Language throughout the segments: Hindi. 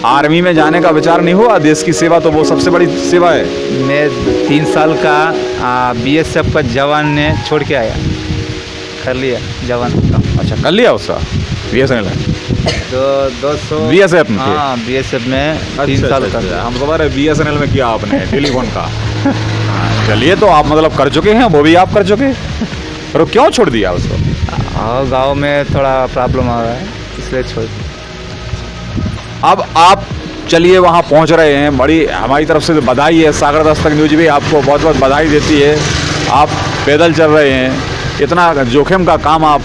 आर्मी में जाने का विचार नहीं हुआ? देश की सेवा तो वो सबसे बड़ी सेवा है। मैं 3 साल का बीएसएफ का जवान ने छोड़ के आया, कर लिया जवान का। अच्छा, कर लिया उसका BSNL में? तो 200 BSF में थे? हाँ, बीएसएफ में 3 साल का। हम तुम्हारे BSNL में किया आपने टेलीफोन का। चलिए, तो आप मतलब कर चुके हैं, वो भी आप कर चुके, पर वो क्यों छोड़ दिया उसको? गांव में थोड़ा प्रॉब्लम आ रहा है, इसलिए छोड़ दिया। अब आप चलिए वहाँ पहुँच रहे हैं, बड़ी हमारी तरफ से बधाई है। सागर दस्तक न्यूज़ भी आपको बहुत बहुत बधाई देती है। आप पैदल चल रहे हैं, इतना जोखिम का काम आप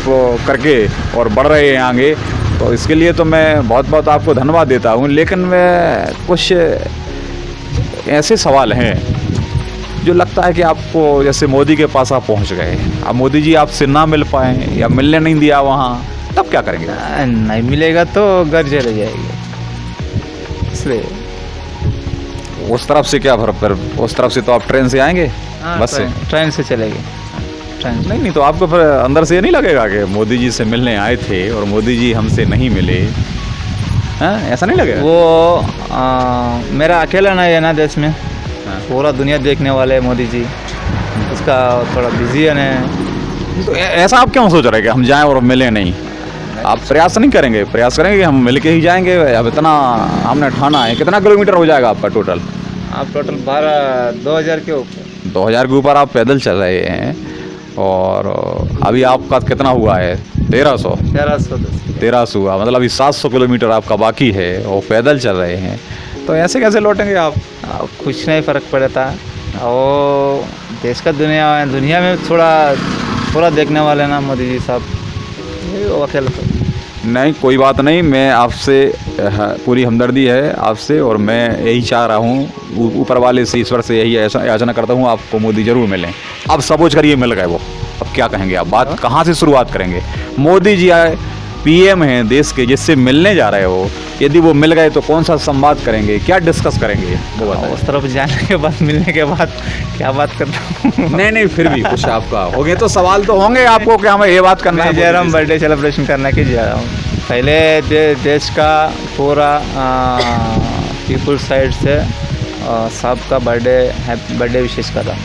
करके और बढ़ रहे हैं आगे, तो इसके लिए तो मैं बहुत बहुत आपको धन्यवाद देता हूँ। लेकिन मैं कुछ ऐसे सवाल हैं जो लगता है कि आपको जैसे मोदी के पास आप पहुँच गए, अब मोदी जी आपसे ना मिल पाए या मिलने नहीं दिया वहाँ, तब क्या करेंगे? नहीं मिलेगा तो घर चले जाएंगे, इसलिए। उस तरफ से क्या फिर उस तरफ से तो आप ट्रेन से आएंगे? बस से? ट्रेन से चलेंगे, ट्रेन से। नहीं तो आपको फिर अंदर से ये नहीं लगेगा कि मोदी जी से मिलने आए थे और मोदी जी हमसे नहीं मिले? हाँ, ऐसा नहीं लगेगा? वो मेरा अकेला नहीं है ना देश में, पूरा दुनिया देखने वाले मोदी जी, उसका थोड़ा बिजी है ना। तो ऐसा आप क्यों सोच रहे हैं कि हम जाएं और मिले नहीं? आप प्रयास नहीं करेंगे? प्रयास करेंगे कि हम मिल के ही जाएंगे? अब इतना हमने ठाना है। कितना किलोमीटर हो जाएगा आपका टोटल? आप टोटल 2000 के ऊपर। 2000 के ऊपर आप पैदल चल रहे हैं, और अभी आपका कितना हुआ है? 1300 हुआ, मतलब अभी 700 किलोमीटर आपका बाकी है और पैदल चल रहे हैं, तो ऐसे कैसे लौटेंगे आप? कुछ नहीं फ़र्क पड़ता, और देश का दुनिया में थोड़ा पूरा देखने वाले ना मोदी जी साहब, वो अकेले तो नहीं, कोई बात नहीं। मैं आपसे पूरी हमदर्दी है आपसे, और मैं यही चाह रहा हूँ, ऊपर वाले से, ईश्वर से यही याचना करता हूँ आपको मोदी जरूर मिलें। अब सपोज करिए मिल गए वो, अब क्या कहेंगे आप? बात कहाँ से शुरुआत करेंगे? मोदी जी आए, PM हैं देश के, जिससे मिलने जा रहे हो, यदि वो मिल गए तो कौन सा संवाद करेंगे, क्या डिस्कस करेंगे वो बताएं। उस तरफ जाने के बाद, मिलने के बाद क्या बात करता हूँ? नहीं, फिर भी कुछ आपका हो गए तो सवाल तो होंगे आपको कि हमें ये बात करना है। मैं जा रहा हूँ बर्थडे सेलिब्रेशन करने के जा रहा हूँ। पहले देश का पूरा पीपल साइड से सबका बर्थडे विशेष कर रहा हूँ,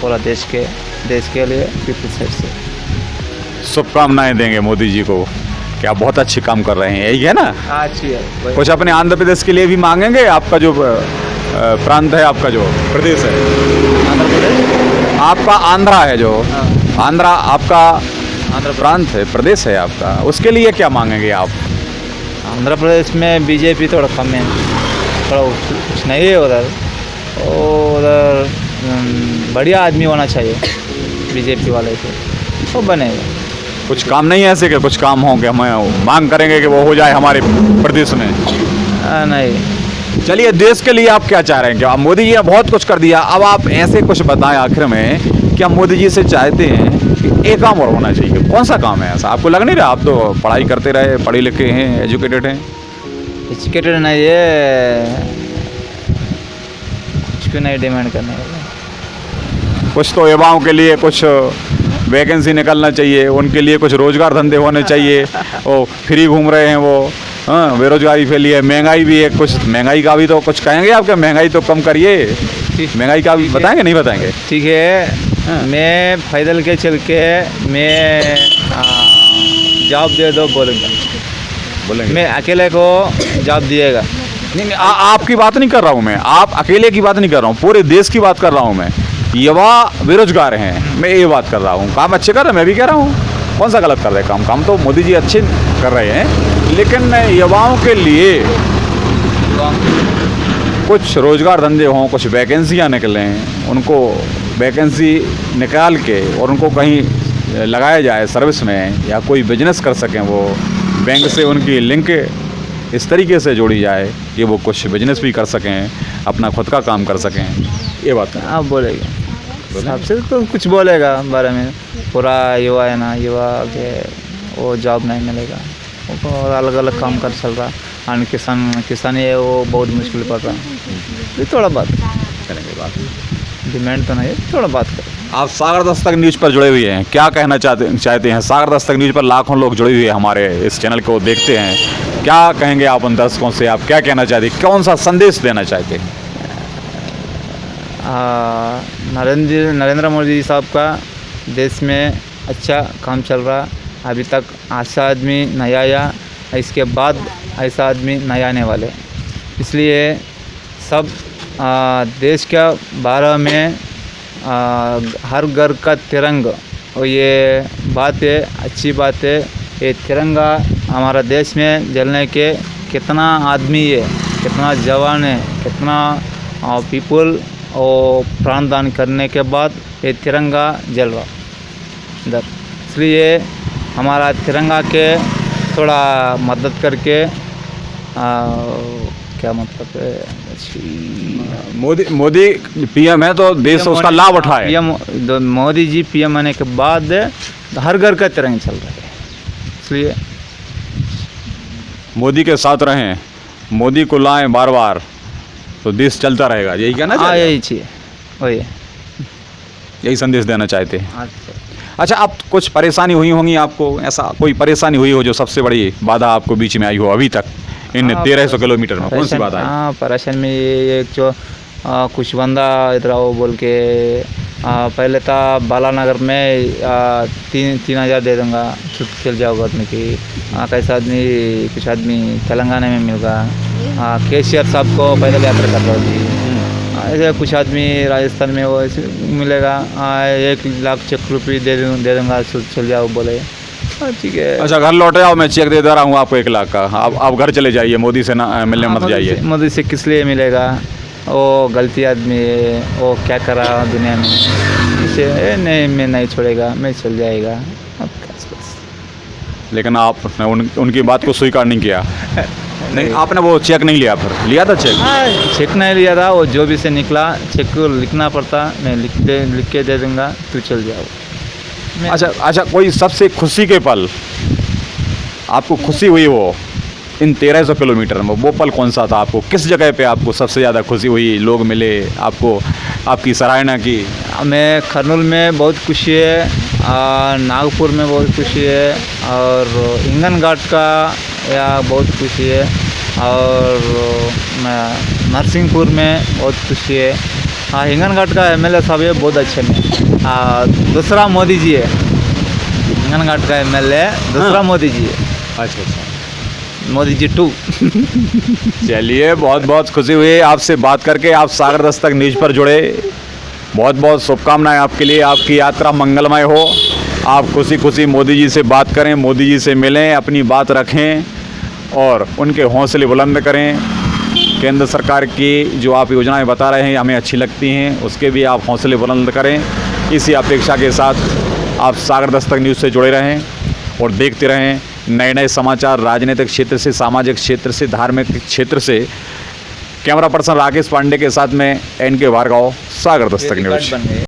पूरा देश के लिए पीपल साइड से शुभकामनाएं देंगे मोदी जी को कि आप बहुत अच्छे काम कर रहे हैं, यही है ना? अच्छी है। कुछ अपने आंध्र प्रदेश के लिए भी मांगेंगे? आपका जो प्रांत है, आपका जो प्रदेश है, आंध्र प्रदेश, आपका आंध्रा है जो, आंध्रा आपका आंध्र प्रांत है, प्रदेश है आपका, उसके लिए क्या मांगेंगे आप? आंध्र प्रदेश में बीजेपी थोड़ा कम है, थोड़ा कुछ नहीं है उधर, उधर बढ़िया आदमी होना चाहिए बीजेपी वाले को, वो बनेगा। कुछ काम नहीं है ऐसे कि कुछ काम हो कि हमें मांग करेंगे कि वो हो जाए हमारे प्रदेश में? नहीं। चलिए, देश के लिए आप क्या चाह रहे हैं? कि आप मोदी जी ने बहुत कुछ कर दिया, अब आप ऐसे कुछ बताएं आखिर में कि हम मोदी जी से चाहते हैं कि एक काम और होना चाहिए। कौन सा काम है ऐसा? आपको लग नहीं रहा? आप तो पढ़ाई करते रहे, पढ़े लिखे हैं, एजुकेटेड हैं। एजुकेटेड नहीं है, कुछ भी नहीं डिमांड करने वाला। कुछ तो युवाओं के लिए कुछ वैकेंसी निकलना चाहिए, उनके लिए कुछ रोजगार धंधे होने चाहिए। वो फ्री घूम रहे हैं वो, हाँ, बेरोजगारी फैली है, महंगाई भी है, कुछ महंगाई का भी तो कुछ कहेंगे आप? क्या महंगाई तो कम करिए, महंगाई का भी बताएंगे? नहीं बताएंगे? ठीक है, मैं पैदल के चल के मैं जॉब दे दो बोलेंगे, मैं अकेले को जॉब दिएगा। नहीं, आपकी बात नहीं कर रहा हूँ मैं, आप अकेले की बात नहीं कर रहा हूँ, पूरे देश की बात कर रहा हूँ मैं। युवा बेरोजगार हैं, मैं ये बात कर रहा हूँ। काम अच्छे कर रहे हैं, मैं भी कह रहा हूँ, कौन सा गलत कर रहे हैं? काम तो मोदी जी अच्छे कर रहे हैं, लेकिन युवाओं के लिए कुछ रोजगार धंधे हों, कुछ वैकेंसियाँ निकलें, उनको वैकेंसी निकाल के और उनको कहीं लगाया जाए सर्विस में, या कोई बिजनेस कर सकें, वो बैंक से उनकी लिंक इस तरीके से जोड़ी जाए कि वो कुछ बिजनेस भी कर सकें, अपना खुद का काम कर सकें। ये बात आप बोलेंगे, सबसे तो कुछ बोलेगा बारे में। पूरा युवा है ना, युवा के वो जॉब नहीं मिलेगा, वो अलग अलग काम कर चल रहा, और किसान है वो बहुत मुश्किल पड़ रहा है। थोड़ा बात करेंगे, बात डिमांड तो नहीं है, थोड़ा बात करें। आप सागर दस्तक न्यूज़ पर जुड़े हुए हैं, क्या कहना चाहते हैं? सागर दस्तक न्यूज़ पर लाखों लोग जुड़े हुए हैं, हमारे इस चैनल को देखते हैं, क्या कहेंगे आप उन दर्शकों से, आप क्या कहना चाहते, कौन सा संदेश देना चाहते? नरेंद्र मोदी साहब का देश में अच्छा काम चल रहा, अभी तक ऐसा आदमी नहीं आया, इसके बाद ऐसा आदमी नहीं आने वाले, इसलिए सब देश के बारे में हर घर का तिरंगा, और ये बात है, अच्छी बात है। ये तिरंगा हमारा देश में जलने के कितना आदमी है, कितना जवान है, कितना पीपल और प्राणदान करने के बाद ये तिरंगा जल रहा इधर, इसलिए हमारा तिरंगा के थोड़ा मदद करके क्या मतलब है, मोदी पीएम है तो देश उसका लाभ उठाए। मोदी जी पीएम आने के बाद हर घर का तिरंगा चल रहा है, इसलिए मोदी के साथ रहें, मोदी को लाएं बार बार, तो देश चलता रहेगा, यही कहना हाँ, चाहिए, यही चाहिए, वही यही संदेश देना चाहते हैं। अच्छा, आप कुछ परेशानी हुई होंगी आपको, ऐसा कोई परेशानी हुई हो जो सबसे बड़ी बाधा आपको बीच में आई हो अभी तक इन 1300 किलोमीटर में, कौन सी बात आई? हाँ, परेशान में ये एक जो कुछ बंदा इधर आओ बोल के पहले था बालानगर में 3,000 दे दूँगा, छुट्टी चल जाओगे आदमी की, कैसा आदमी, कुछ आदमी तेलंगाना में मिलेगा, केसीआर साहब को पैदल यात्रा कर रहा थी, ऐसे कुछ आदमी राजस्थान में वो ऐसे मिलेगा, 1 लाख चेक रुपये दे दूँगा, चल जाओ बोले, ठीक है। अच्छा, घर लौटे आओ, मैं चेक दे रहा हूँ आपको 1 लाख का, आप घर चले जाइए, मोदी से ना मिलने मत जाइए। मोदी से किस लिए मिलेगा, वो गलती आदमी है, वो क्या कर रहा दुनिया में, इसे नहीं, मैं नहीं छोड़ेगा, मैं चल जाएगा, अब बस। लेकिन आपने उनकी बात को स्वीकार नहीं किया। नहीं, आपने वो चेक नहीं लिया, फिर लिया था चेक? हाँ, चेक नहीं लिया था, वो जो भी से निकला चेक लिखना पड़ता, मैं लिख के दे दूँगा, तू चल जाओ। अच्छा, कोई सबसे खुशी के पल आपको खुशी हुई वो इन 1300 किलोमीटर में, वो पल कौन सा था आपको? किस जगह पे आपको सबसे ज़्यादा खुशी हुई, लोग मिले आपको, आपकी सराहना की? मैं खरनूल में बहुत खुशी है, नागपुर में बहुत खुशी है, और हिंगन घाट का या बहुत खुशी है, और नरसिंहपुर में बहुत खुशी है। हाँ, हिंगन घाट का एमएलए साहब है, बहुत अच्छे में। दूसरा मोदी जी है, हिंगन घाट का एमएलए दूसरा मोदी जी है। अच्छा, मोदी जी 2। चलिए, बहुत बहुत खुशी हुई आपसे बात करके, आप सागर दस्तक न्यूज़ पर जुड़े, बहुत बहुत शुभकामनाएं आपके लिए, आपकी यात्रा मंगलमय हो, आप खुशी खुशी मोदी जी से बात करें, मोदी जी से मिलें, अपनी बात रखें और उनके हौसले बुलंद करें। केंद्र सरकार की जो आप योजनाएं बता रहे हैं हमें अच्छी लगती हैं, उसके भी आप हौसले बुलंद करें। इसी अपेक्षा के साथ आप सागर दस्तक न्यूज़ से जुड़े रहें और देखते रहें नए नए समाचार, राजनीतिक क्षेत्र से, सामाजिक क्षेत्र से, धार्मिक क्षेत्र से। कैमरा पर्सन राकेश पांडे के साथ में NK भार्गव, सागर दस्तक न्यूज़।